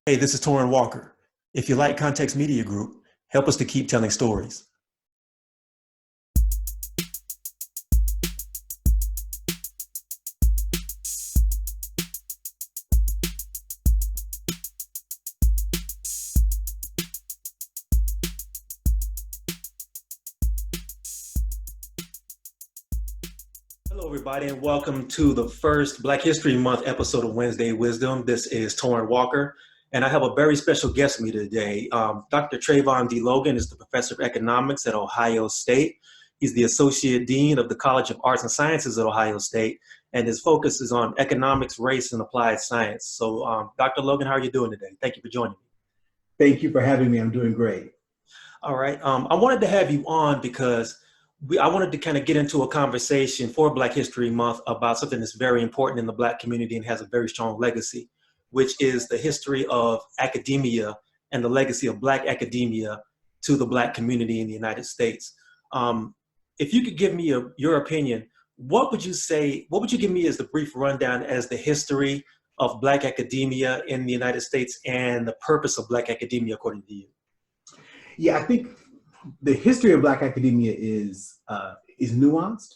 Hey, this is Torrin Walker. If you like Context Media Group, help us to keep telling stories. Hello, everybody, and welcome to the first Black History Month episode of Wednesday Wisdom. This is Torrin Walker, and I have a very special guest with me today. Dr. Trevon D. Logan is the professor of economics at Ohio State. He's the associate dean of the College of Arts and Sciences at Ohio State, and his focus is on economics, race, and applied science. So, Dr. Logan, how are you doing today? Thank you for joining me. Thank you for having me. I'm doing great. All right. I wanted to have you on because I wanted to kind of get into a conversation for Black History Month about something that's very important in the Black community and has a very strong legacy, which is the history of academia and the legacy of Black academia to the Black community in the United States. If you could give me your opinion, what would you give me as the brief rundown as the history of Black academia in the United States and the purpose of Black academia according to you? Yeah, I think the history of Black academia is nuanced,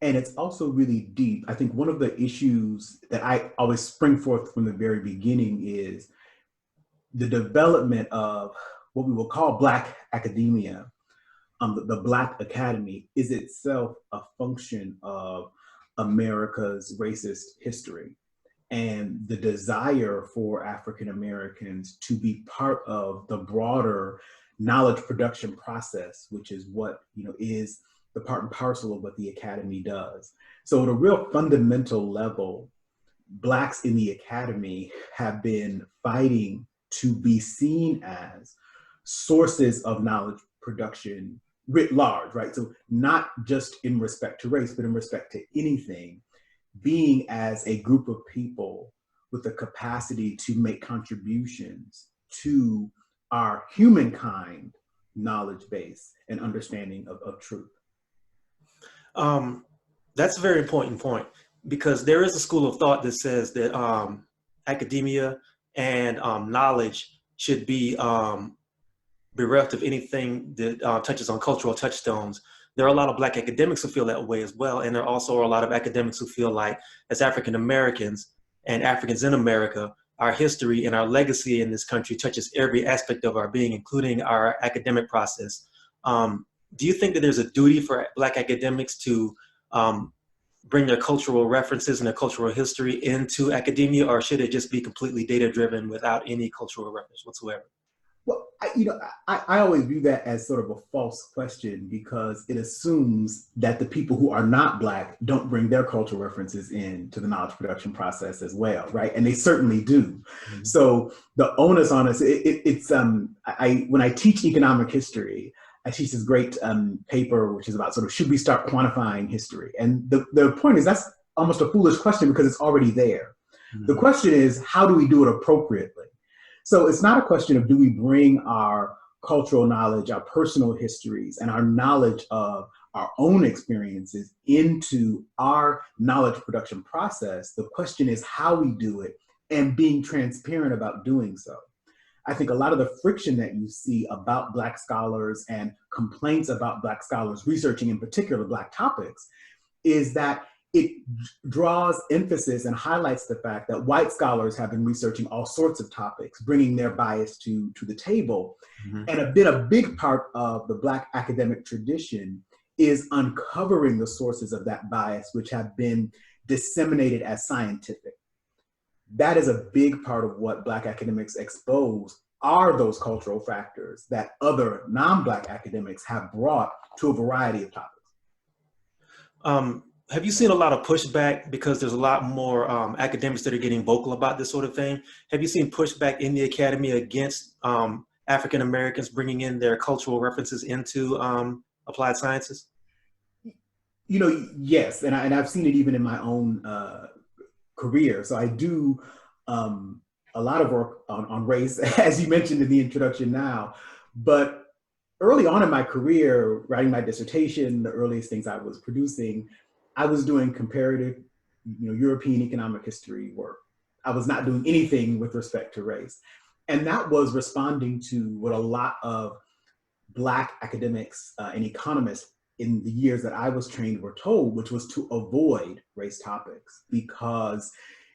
and it's also really deep. I think one of the issues that I always spring forth from the very beginning is the development of what we will call Black academia. The Black Academy is itself a function of America's racist history and the desire for African Americans to be part of the broader knowledge production process, which is what is the part and parcel of what the Academy does. So at a real fundamental level, Blacks in the Academy have been fighting to be seen as sources of knowledge production writ large, right? So not just in respect to race, but in respect to anything, being as a group of people with the capacity to make contributions to our humankind knowledge base and understanding of truth. That's a very important point, because there is a school of thought that says that academia and knowledge should be bereft of anything that touches on cultural touchstones. There are a lot of Black academics who feel that way as well, and there also are a lot of academics who feel like, as African Americans and Africans in America, our history and our legacy in this country touches every aspect of our being, including our academic process. Do you think that there's a duty for Black academics to bring their cultural references and their cultural history into academia, or should it just be completely data-driven without any cultural reference whatsoever? Well, I always view that as sort of a false question, because it assumes that the people who are not Black don't bring their cultural references into the knowledge production process as well, right? And they certainly do. Mm-hmm. So the onus on us, when I teach economic history, I teach this great paper, which is about sort of, should we start quantifying history? And the point is, that's almost a foolish question because it's already there. Mm-hmm. The question is, how do we do it appropriately? So it's not a question of, do we bring our cultural knowledge, our personal histories, and our knowledge of our own experiences into our knowledge production process. The question is how we do it and being transparent about doing so. I think a lot of the friction that you see about Black scholars and complaints about Black scholars researching in particular Black topics is that it draws emphasis and highlights the fact that white scholars have been researching all sorts of topics, bringing their bias to the table. Mm-hmm. And a big part of the Black academic tradition is uncovering the sources of that bias, which have been disseminated as scientific. That is a big part of what Black academics expose, are those cultural factors that other non-Black academics have brought to a variety of topics. Have you seen a lot of pushback, because there's a lot more academics that are getting vocal about this sort of thing? Have you seen pushback in the academy against African Americans bringing in their cultural references into applied sciences? Yes, and I've seen it even in my own career. So I do a lot of work on race, as you mentioned in the introduction now. But early on in my career, writing my dissertation, the earliest things I was producing, I was doing comparative, European economic history work. I was not doing anything with respect to race. And that was responding to what a lot of Black academics and economists in the years that I was trained were told, which was to avoid race topics because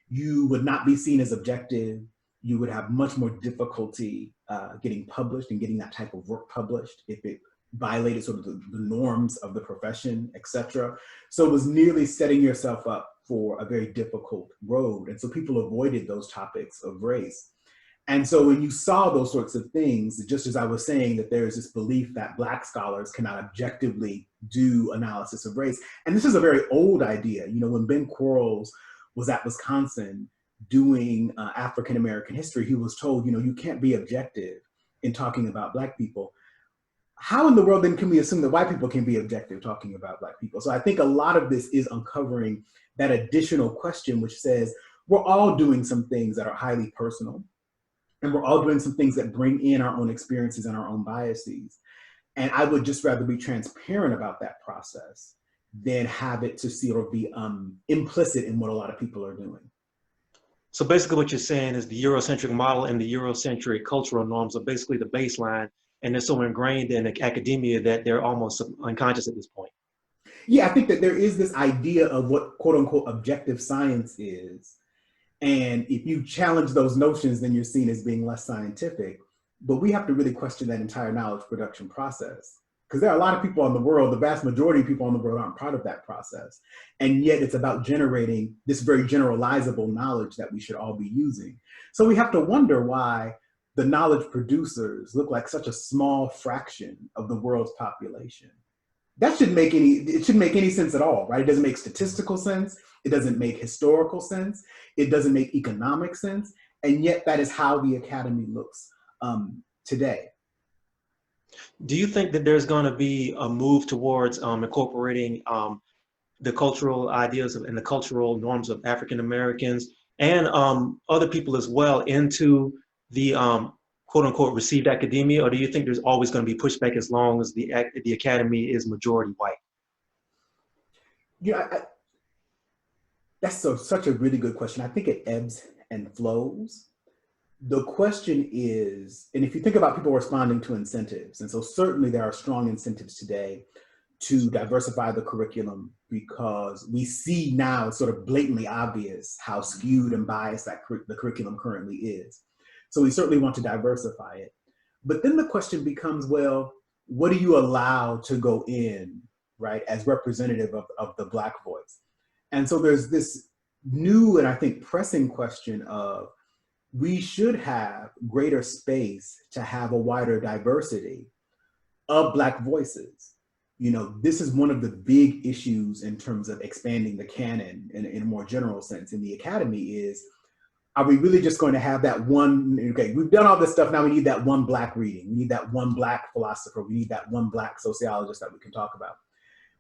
you would not be seen as objective. You would have much more difficulty getting published and getting that type of work published if it violated sort of the norms of the profession, et cetera. So it was nearly setting yourself up for a very difficult road. And so people avoided those topics of race. And so when you saw those sorts of things, just as I was saying that there's this belief that Black scholars cannot objectively do analysis of race, and this is a very old idea. You know, when Ben Quarles was at Wisconsin doing African-American history, he was told, you know, you can't be objective in talking about Black people. How in the world then can we assume that white people can be objective talking about Black people? So I think a lot of this is uncovering that additional question, which says we're all doing some things that are highly personal. And we're all doing some things that bring in our own experiences and our own biases. And I would just rather be transparent about that process than have it to sort of be implicit in what a lot of people are doing. So basically what you're saying is the Eurocentric model and the Eurocentric cultural norms are basically the baseline, and they're so ingrained in academia that they're almost unconscious at this point. Yeah, I think that there is this idea of what quote unquote objective science is. And if you challenge those notions, then you're seen as being less scientific. But we have to really question that entire knowledge production process. Because there are a lot of people in the world, the vast majority of people in the world aren't part of that process. And yet it's about generating this very generalizable knowledge that we should all be using. So we have to wonder why the knowledge producers look like such a small fraction of the world's population. That shouldn't make any sense at all, right? It doesn't make statistical sense. It doesn't make historical sense. It doesn't make economic sense. And yet that is how the academy looks today. Do you think that there's going to be a move towards incorporating the cultural ideas and the cultural norms of African Americans and other people as well into the quote unquote received academia, or do you think there's always going to be pushback as long as the academy is majority white? Yeah, that's such a really good question. I think it ebbs and flows. The question is, and if you think about people responding to incentives, and so certainly there are strong incentives today to diversify the curriculum because we see now it's sort of blatantly obvious how skewed and biased that the curriculum currently is. So we certainly want to diversify it. But then the question becomes, well, what do you allow to go in, right, as representative of the Black voice? And so there's this new and I think pressing question of we should have greater space to have a wider diversity of Black voices. You know, this is one of the big issues in terms of expanding the canon in a more general sense in the academy is, are we really just going to have that one, okay, we've done all this stuff, now we need that one Black reading, we need that one Black philosopher, we need that one Black sociologist that we can talk about.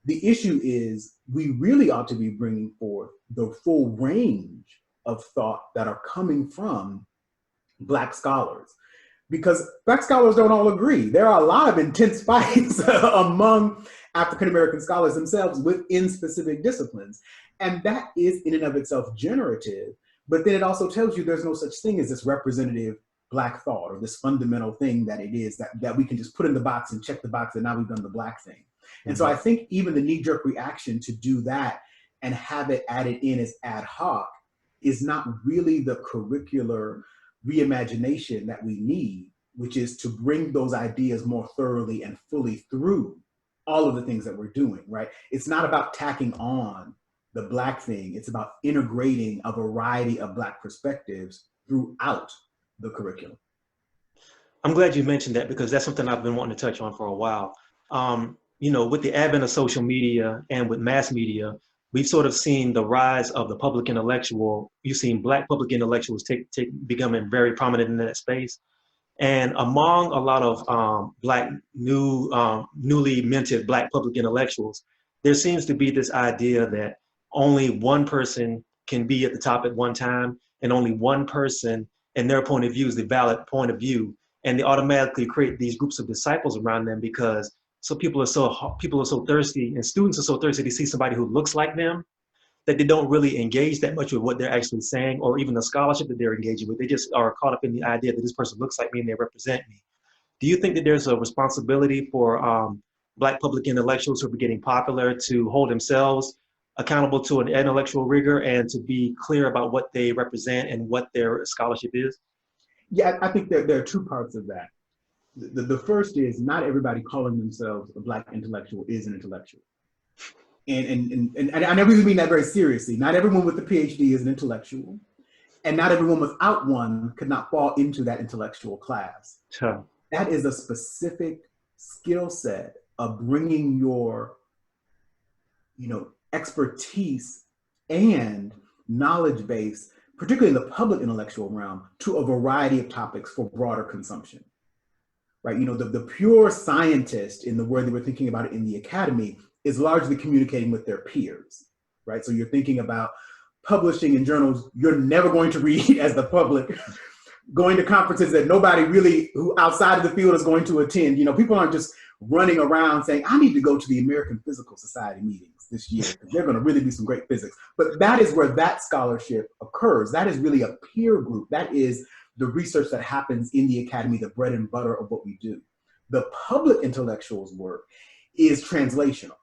The issue is we really ought to be bringing forth the full range of thought that are coming from Black scholars, because Black scholars don't all agree. There are a lot of intense fights among African-American scholars themselves within specific disciplines. And that is in and of itself generative, but then it also tells you there's no such thing as this representative Black thought or this fundamental thing that it is that we can just put in the box and check the box and now we've done the Black thing. And so I think even the knee-jerk reaction to do that and have it added in as ad hoc is not really the curricular reimagination that we need, which is to bring those ideas more thoroughly and fully through all of the things that we're doing, right? It's not about tacking on the Black thing. It's about integrating a variety of Black perspectives throughout the curriculum. I'm glad you mentioned that because that's something I've been wanting to touch on for a while. You know, with the advent of social media and with mass media, we've sort of seen the rise of the public intellectual. You've seen Black public intellectuals becoming very prominent in that space. And among a lot of Black, newly minted Black public intellectuals, there seems to be this idea that only one person can be at the top at one time, and only one person and their point of view is the valid point of view. And they automatically create these groups of disciples around them because people are so thirsty, and students are so thirsty to see somebody who looks like them, that they don't really engage that much with what they're actually saying or even the scholarship that they're engaging with. They just are caught up in the idea that this person looks like me and they represent me. Do you think that there's a responsibility for Black public intellectuals who are getting popular to hold themselves accountable to an intellectual rigor and to be clear about what they represent and what their scholarship is? Yeah, I think there are two parts of that. The first is not everybody calling themselves a Black intellectual is an intellectual. And I really mean that very seriously. Not everyone with a PhD is an intellectual, and not everyone without one could not fall into that intellectual class. Sure. That is a specific skill set of bringing your, expertise and knowledge base, particularly in the public intellectual realm, to a variety of topics for broader consumption. Right? The pure scientist, in the way that we're thinking about it in the academy, is largely communicating with their peers, right? So you're thinking about publishing in journals you're never going to read as the public, going to conferences that nobody really who outside of the field is going to attend. People aren't just running around saying, I need to go to the American Physical Society meetings this year because they're going to really do some great physics. But that is where that scholarship occurs. That is really a peer group. That is the research that happens in the academy, the bread and butter of what we do. The public intellectuals' work is translational.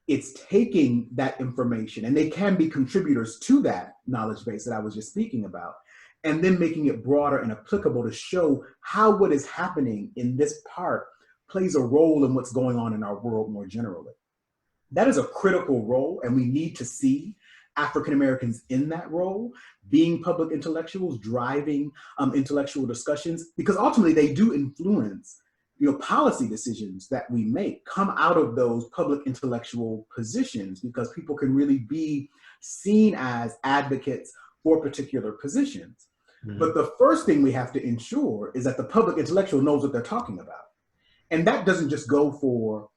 It's taking that information, and they can be contributors to that knowledge base that I was just speaking about, and then making it broader and applicable to show how what is happening in this part plays a role in what's going on in our world more generally. That is a critical role, and we need to see African Americans in that role, being public intellectuals, driving intellectual discussions, because ultimately they do influence policy decisions that we make come out of those public intellectual positions, because people can really be seen as advocates for particular positions. Mm-hmm. But the first thing we have to ensure is that the public intellectual knows what they're talking about. And that doesn't just go for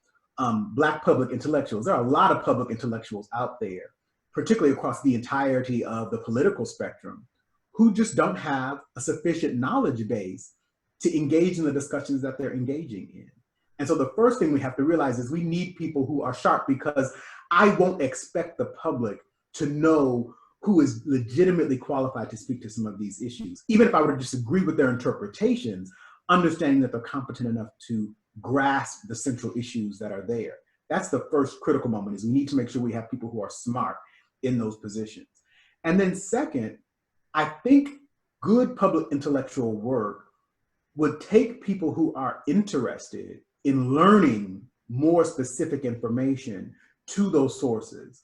Black public intellectuals. There are a lot of public intellectuals out there, particularly across the entirety of the political spectrum, who just don't have a sufficient knowledge base to engage in the discussions that they're engaging in. And so the first thing we have to realize is we need people who are sharp, because I won't expect the public to know who is legitimately qualified to speak to some of these issues. Even if I were to disagree with their interpretations, understanding that they're competent enough to grasp the central issues that are there. That's the first critical moment, is we need to make sure we have people who are smart in those positions. And then second, I think good public intellectual work would take people who are interested in learning more specific information to those sources,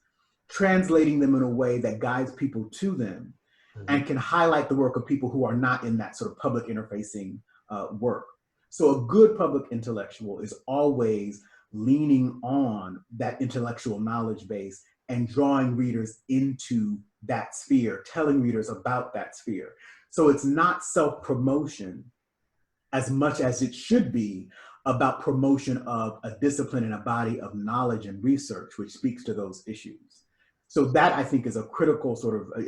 translating them in a way that guides people to them, and can highlight the work of people who are not in that sort of public interfacing work. So a good public intellectual is always leaning on that intellectual knowledge base and drawing readers into that sphere, telling readers about that sphere. So it's not self-promotion as much as it should be about promotion of a discipline and a body of knowledge and research which speaks to those issues. So that, I think, is a critical sort of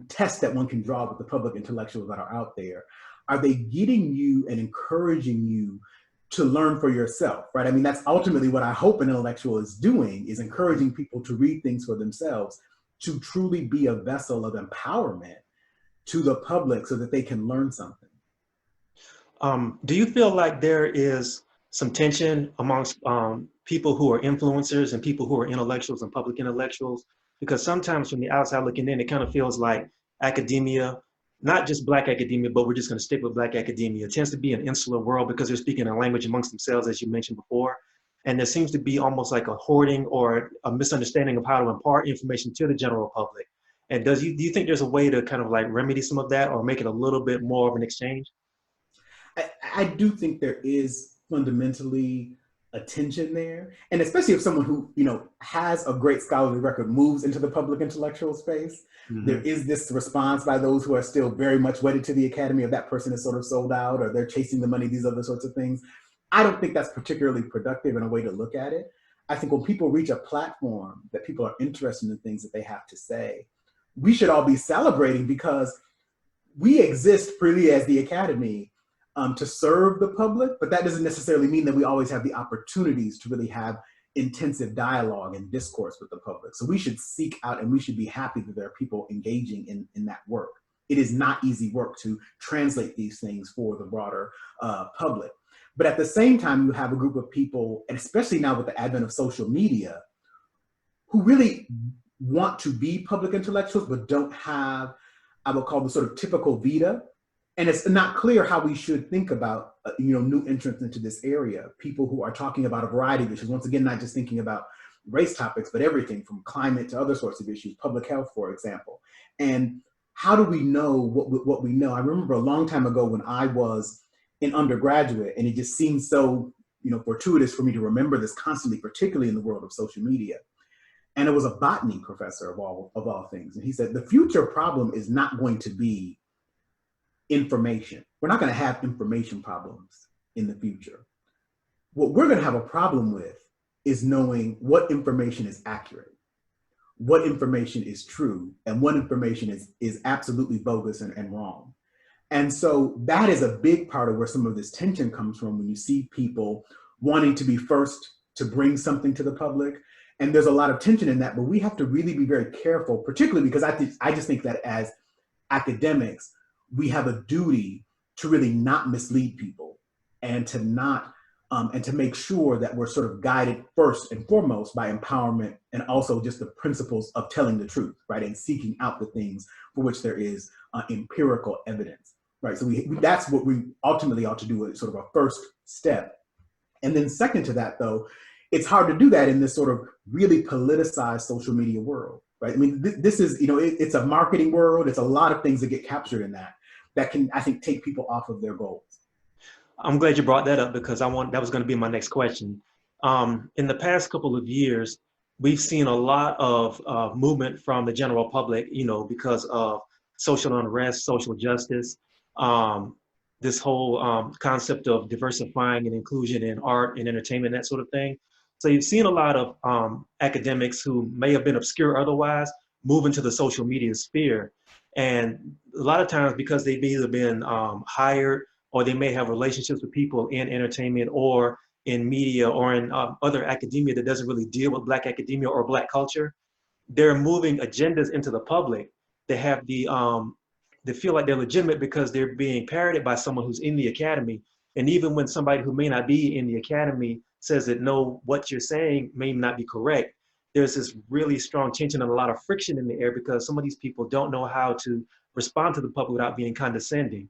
test that one can draw with the public intellectuals that are out there. Are they getting you and encouraging you to learn for yourself, right? I mean, that's ultimately what I hope an intellectual is doing, is encouraging people to read things for themselves, to truly be a vessel of empowerment to the public so that they can learn something. Do you feel like there is some tension amongst people who are influencers and people who are intellectuals and public intellectuals? Because sometimes from the outside looking in, it kind of feels like academia, not just Black academia, but we're just going to stick with Black academia, it tends to be an insular world because they're speaking a language amongst themselves, as you mentioned before. And there seems to be almost like a hoarding or a misunderstanding of how to impart information to the general public. And do you think there's a way to kind of like remedy some of that or make it a little bit more of an exchange? I do think there is fundamentally a tension there. And especially if someone who, has a great scholarly record moves into the public intellectual space, there is this response by those who are still very much wedded to the academy of that person is sort of sold out or they're chasing the money, these other sorts of things. I don't think that's particularly productive in a way to look at it. I think when people reach a platform that people are interested in the things that they have to say, we should all be celebrating because we exist freely as the academy to serve the public, but that doesn't necessarily mean that we always have the opportunities to really have intensive dialogue and discourse with the public. So we should seek out and we should be happy that there are people engaging in that work. It is not easy work to translate these things for the broader public. But at the same time, you have a group of people, and especially now with the advent of social media, who really want to be public intellectuals, but don't have, I would call the sort of typical vita. And it's not clear how we should think about new entrants into this area, people who are talking about a variety of issues. Once again, not just thinking about race topics, but everything from climate to other sorts of issues, public health, for example. And how do we know what we know? I remember a long time ago when I was an undergraduate, and it just seemed so fortuitous for me to remember this constantly, particularly in the world of social media. And it was a botany professor of all things. And he said, the future problem is not going to be information. We're not going to have information problems in the future. What we're going to have a problem with is knowing what information is accurate, what information is true, and what information is absolutely bogus and wrong. And so that is a big part of where some of this tension comes from when you see people wanting to be first to bring something to the public. And there's a lot of tension in that, but we have to really be very careful, particularly because I just think that as academics, we have a duty to really not mislead people and to not and to make sure that we're sort of guided first and foremost by empowerment and also just the principles of telling the truth, right? And seeking out the things for which there is empirical evidence, right? So that's what we ultimately ought to do as sort of a first step. And then second to that, though, it's hard to do that in this sort of really politicized social media world, right? I mean, this is, it's a marketing world. It's a lot of things that get captured in that can, I think, take people off of their goals. I'm glad you brought that up because that was going to be my next question. In the past couple of years, we've seen a lot of movement from the general public, because of social unrest, social justice, this whole concept of diversifying and inclusion in art and entertainment, that sort of thing. So you've seen a lot of academics who may have been obscure otherwise move into the social media sphere. And a lot of times because they've either been hired or they may have relationships with people in entertainment or in media or in other academia that doesn't really deal with Black academia or Black culture, they're moving agendas into the public. They have they feel like they're legitimate because they're being parroted by someone who's in the academy. And even when somebody who may not be in the academy says that, no, what you're saying may not be correct, there's this really strong tension and a lot of friction in the air because some of these people don't know how to respond to the public without being condescending.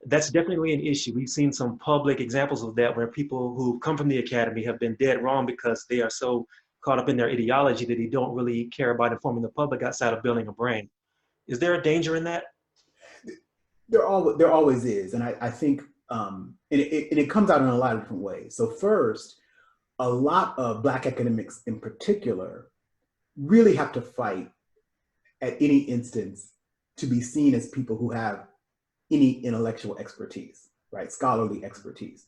That's definitely an issue. We've seen some public examples of that where people who come from the academy have been dead wrong because they are so caught up in their ideology that they don't really care about informing the public outside of building a brand. Is there a danger in that? There always is. And I think, and it comes out in a lot of different ways. So first, a lot of Black academics in particular really have to fight at any instance to be seen as people who have any intellectual expertise, right? Scholarly expertise.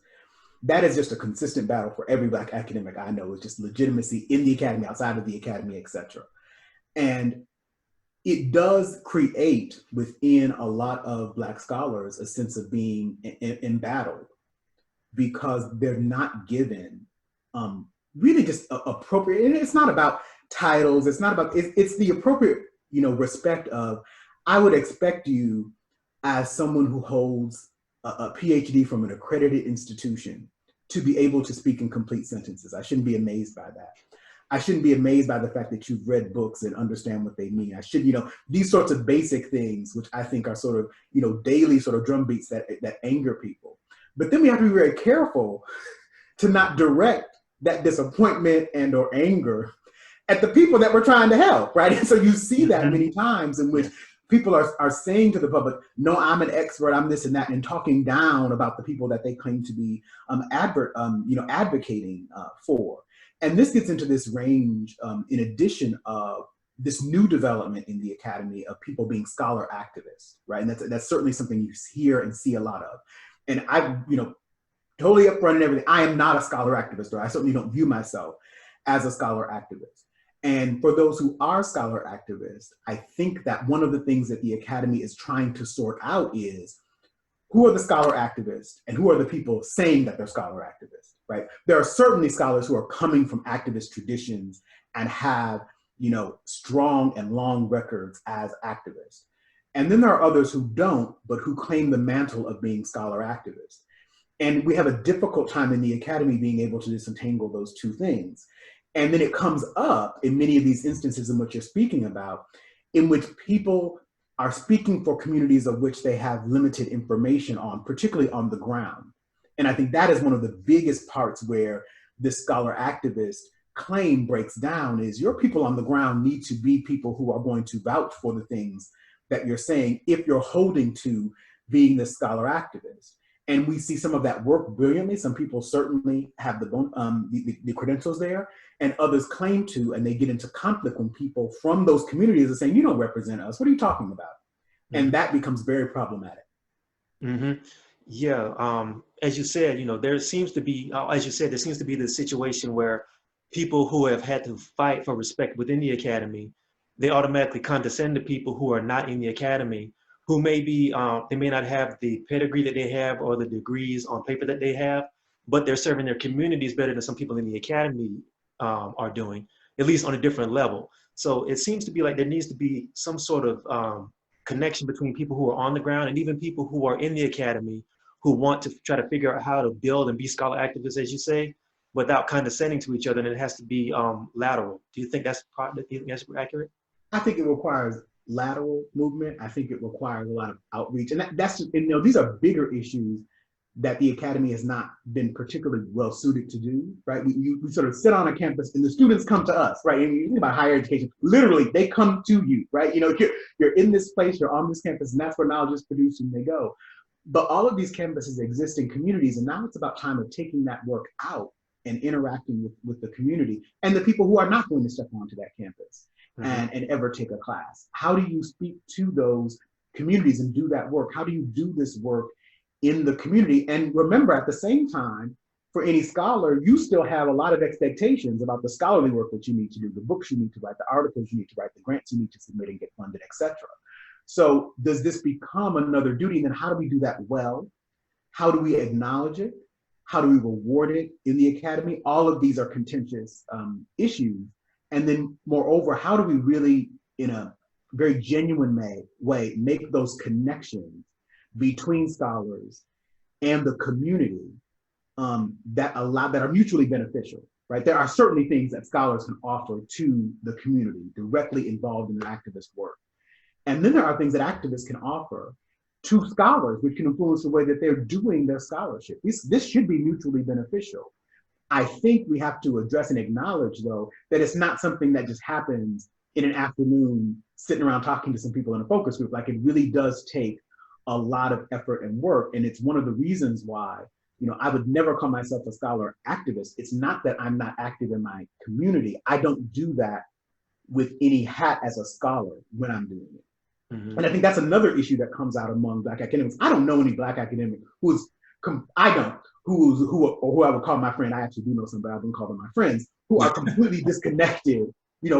That is just a consistent battle for every Black academic I know. It's just legitimacy in the academy, outside of the academy, et cetera. And it does create within a lot of Black scholars a sense of being embattled because they're not given really just appropriate, and it's not about titles, it's not about, it's the appropriate, respect of, I would expect you as someone who holds a PhD from an accredited institution to be able to speak in complete sentences. I shouldn't be amazed by that. I shouldn't be amazed by the fact that you've read books and understand what they mean. I should, these sorts of basic things, which I think are sort of, daily sort of drumbeats that anger people. But then we have to be very careful to not direct that disappointment and or anger at the people that we're trying to help, right? And so you see that many times in which people are saying to the public, no, I'm an expert, I'm this and that, and talking down about the people that they claim to be advocating for. And this gets into this range, in addition of this new development in the academy of people being scholar activists, right? And that's certainly something you hear and see a lot of. And I, totally upfront and everything, I am not a scholar activist, or I certainly don't view myself as a scholar activist. And for those who are scholar activists, I think that one of the things that the academy is trying to sort out is who are the scholar activists and who are the people saying that they're scholar activists, right? There are certainly scholars who are coming from activist traditions and have, strong and long records as activists. And then there are others who don't, but who claim the mantle of being scholar activists. And we have a difficult time in the academy being able to disentangle those two things. And then it comes up in many of these instances in which you're speaking about, in which people are speaking for communities of which they have limited information on, particularly on the ground. And I think that is one of the biggest parts where this scholar activist claim breaks down is your people on the ground need to be people who are going to vouch for the things that you're saying if you're holding to being the scholar activist. And we see some of that work brilliantly. Some people certainly have the credentials there, and others claim to, and they get into conflict when people from those communities are saying, you don't represent us. What are you talking about? Mm-hmm. And that becomes very problematic. Mm-hmm. Yeah, as you said, there seems to be, there seems to be this situation where people who have had to fight for respect within the academy, they automatically condescend to people who are not in the academy, who may be, they may not have the pedigree that they have or the degrees on paper that they have, but they're serving their communities better than some people in the academy are doing, at least on a different level. So it seems to be like there needs to be some sort of connection between people who are on the ground and even people who are in the academy who want to try to figure out how to build and be scholar activists, as you say, without condescending to each other, and it has to be lateral. Do you think that's accurate? I think it requires lateral movement. I think it requires a lot of outreach, and these are bigger issues that the academy has not been particularly well suited to do, right? We sort of sit on a campus and the students come to us, right? And you think about higher education, literally they come to you, right? You're in this place, you're on this campus, and that's where knowledge is produced and they go. But all of these campuses exist in communities, and now it's about time of taking that work out and interacting with the community and the people who are not going to step onto that campus. Mm-hmm. and ever take a class. How do you speak to those communities and do that work? How do you do this work in the community? And remember, at the same time, for any scholar, you still have a lot of expectations about the scholarly work that you need to do, the books you need to write, the articles you need to write, the grants you need to submit and get funded, etc. So does this become another duty? And then how do we do that well? How do we acknowledge it? How do we reward it in the academy? All of these are contentious issues. And then moreover, how do we really, in a very genuine way, make those connections between scholars and the community that are mutually beneficial, right? There are certainly things that scholars can offer to the community directly involved in their activist work. And then there are things that activists can offer to scholars, which can influence the way that they're doing their scholarship. This should be mutually beneficial. I think we have to address and acknowledge, though, that it's not something that just happens in an afternoon sitting around talking to some people in a focus group. Like, it really does take a lot of effort and work. And it's one of the reasons why, I would never call myself a scholar activist. It's not that I'm not active in my community. I don't do that with any hat as a scholar when I'm doing it. Mm-hmm. And I think that's another issue that comes out among Black academics. I don't know any Black academic who I would call my friend. I actually do know some, but I wouldn't call them my friends, who are completely disconnected,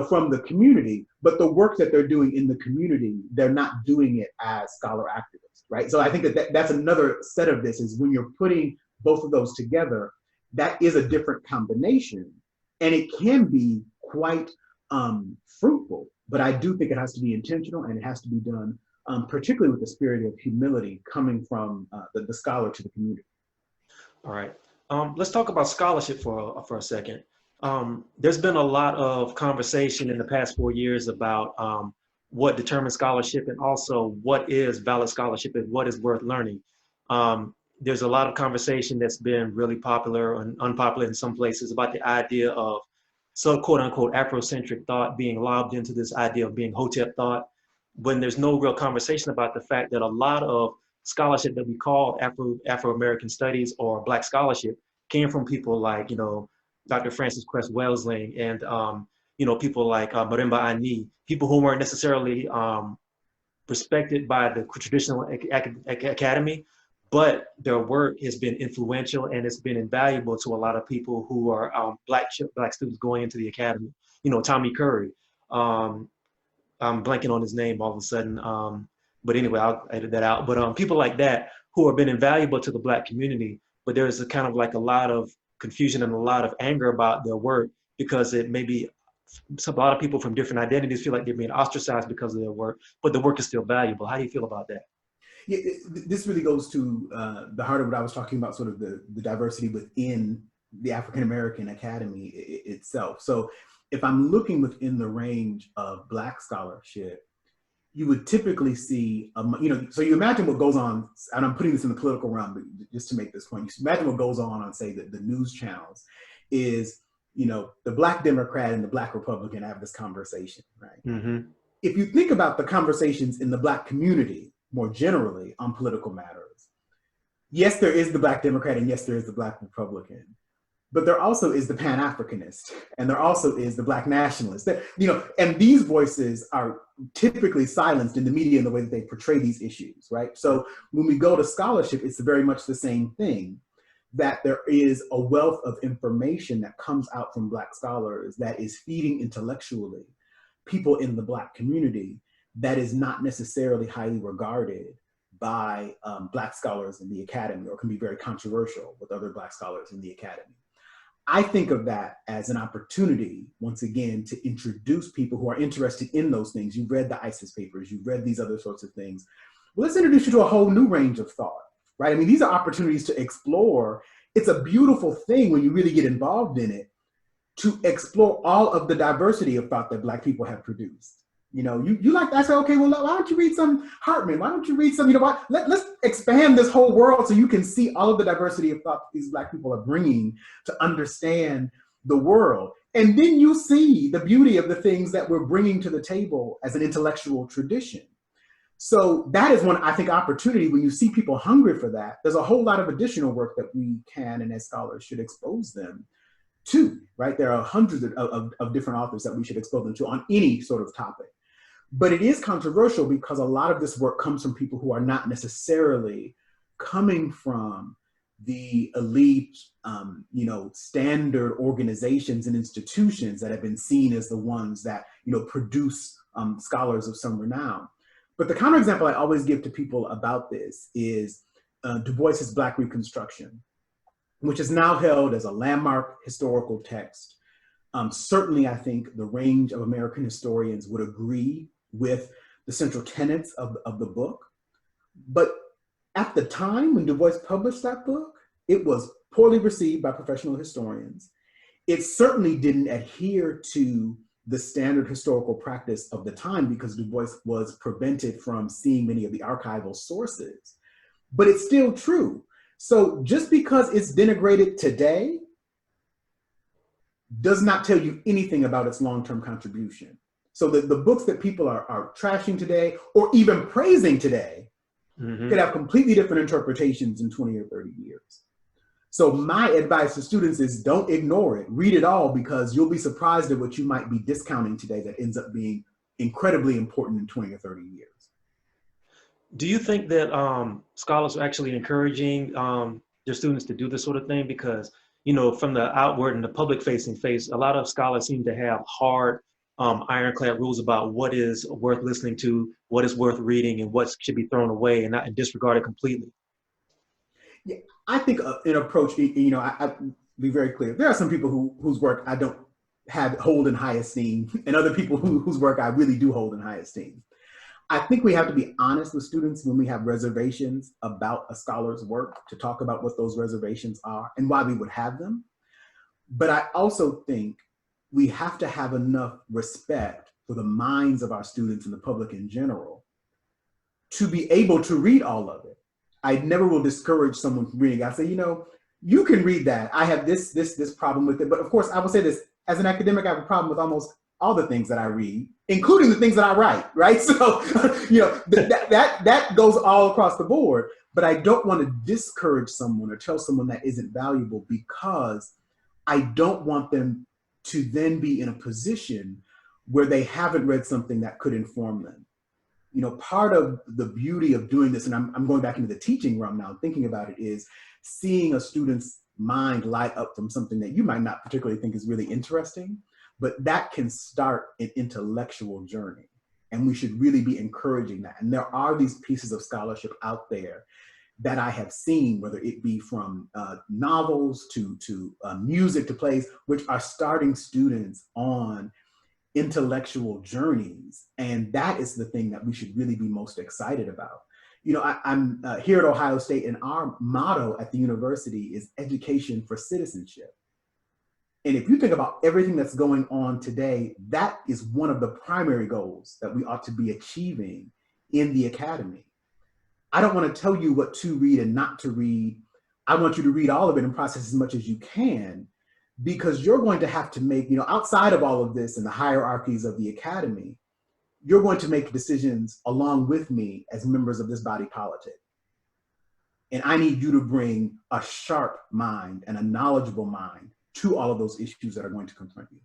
from the community. But the work that they're doing in the community, they're not doing it as scholar activists, right? So I think that's another set of this, is when you're putting both of those together, that is a different combination, and it can be quite fruitful. But I do think it has to be intentional, and it has to be done particularly with the spirit of humility coming from the scholar to the community. All right. Let's talk about scholarship for a second. There's been a lot of conversation in the past 4 years about what determines scholarship, and also what is valid scholarship and what is worth learning. There's a lot of conversation that's been really popular and unpopular in some places about the idea of quote unquote Afrocentric thought being lobbed into this idea of being Hotep thought, when there's no real conversation about the fact that a lot of scholarship that we call Afro-American studies or Black scholarship came from people like, Dr. Francis Cress Welsing and, people like Marimba Ani, people who weren't necessarily respected by the traditional academy, but their work has been influential and it's been invaluable to a lot of people who are Black students going into the academy. Tommy Curry, I'm blanking on his name all of a sudden. But anyway, I'll edit that out. But people like that who have been invaluable to the Black community, but there's a kind of like a lot of confusion and a lot of anger about their work because it may be a lot of people from different identities feel like they're being ostracized because of their work, but the work is still valuable. How do you feel about that? Yeah, this really goes to the heart of what I was talking about, sort of the diversity within the African American Academy itself. So if I'm looking within the range of Black scholarship, you would typically see, so you imagine what goes on, and I'm putting this in the political realm, but just to make this point, you imagine what goes on say, the news channels is, the Black Democrat and the Black Republican have this conversation, right? Mm-hmm. If you think about the conversations in the Black community more generally on political matters, yes, there is the Black Democrat and yes, there is the Black Republican. But there also is the Pan-Africanist, and there also is the Black nationalist. And these voices are typically silenced in the media in the way that they portray these issues, right? So when we go to scholarship, it's very much the same thing, that there is a wealth of information that comes out from Black scholars that is feeding intellectually people in the Black community that is not necessarily highly regarded by Black scholars in the academy, or can be very controversial with other Black scholars in the academy. I think of that as an opportunity, once again, to introduce people who are interested in those things. You've read the ISIS papers, you've read these other sorts of things. Well, let's introduce you to a whole new range of thought, right? I mean, these are opportunities to explore. It's a beautiful thing when you really get involved in it, to explore all of the diversity of thought that Black people have produced. You like that. I say, okay, well, why don't you read some Hartman? Why don't you read some, let's expand this whole world so you can see all of the diversity of thought these Black people are bringing to understand the world. And then you see the beauty of the things that we're bringing to the table as an intellectual tradition. So that is one, I think, opportunity. When you see people hungry for that, there's a whole lot of additional work that we can, and as scholars, should expose them to, right? There are hundreds of different authors that we should expose them to on any sort of topic. But it is controversial because a lot of this work comes from people who are not necessarily coming from the elite, standard organizations and institutions that have been seen as the ones that, produce scholars of some renown. But the counterexample I always give to people about this is Du Bois's Black Reconstruction, which is now held as a landmark historical text. Certainly, I think the range of American historians would agree with the central tenets of the book. But at the time when Du Bois published that book, it was poorly received by professional historians. It certainly didn't adhere to the standard historical practice of the time because Du Bois was prevented from seeing many of the archival sources. But it's still true. So just because it's denigrated today does not tell you anything about its long-term contribution. So the books that people are trashing today, or even praising today, could have completely different interpretations in 20 or 30 years. So my advice to students is don't ignore it. Read it all, because you'll be surprised at what you might be discounting today that ends up being incredibly important in 20 or 30 years. Do you think that scholars are actually encouraging their students to do this sort of thing? Because, from the outward and the public-facing face, a lot of scholars seem to have hard, ironclad rules about what is worth listening to, what is worth reading, and what should be thrown away and not disregarded completely. Yeah, I think an approach, I be very clear. There are some people whose work I don't hold in high esteem, and other people whose work I really do hold in high esteem. I think we have to be honest with students when we have reservations about a scholar's work, to talk about what those reservations are and why we would have them. But I also think we have to have enough respect for the minds of our students and the public in general to be able to read all of it. I never will discourage someone from reading. I say, you can read that. I have this problem with it. But of course, I will say this, as an academic, I have a problem with almost all the things that I read, including the things that I write, right? So, that goes all across the board. But I don't want to discourage someone or tell someone that isn't valuable, because I don't want them to then be in a position where they haven't read something that could inform them. Part of the beauty of doing this, and I'm going back into the teaching realm now, thinking about it, is seeing a student's mind light up from something that you might not particularly think is really interesting, but that can start an intellectual journey. And we should really be encouraging that. And there are these pieces of scholarship out there that I have seen, whether it be from novels to music to plays, which are starting students on intellectual journeys. And that is the thing that we should really be most excited about. You know, I'm here at Ohio State, and our motto at the university is education for citizenship. And if you think about everything that's going on today, that is one of the primary goals that we ought to be achieving in the academy. I don't want to tell you what to read and not to read. I want you to read all of it and process as much as you can, because you're going to have to make, you know, outside of all of this and the hierarchies of the academy, you're going to make decisions along with me as members of this body politic. And I need you to bring a sharp mind and a knowledgeable mind to all of those issues that are going to confront you.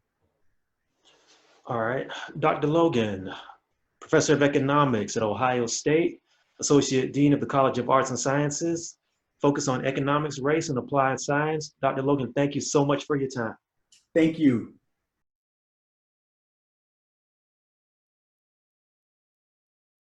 All right. Dr. Logan, Professor of Economics at Ohio State, Associate Dean of the College of Arts and Sciences, focus on economics, race, and applied science. Dr. Logan, thank you so much for your time. Thank you.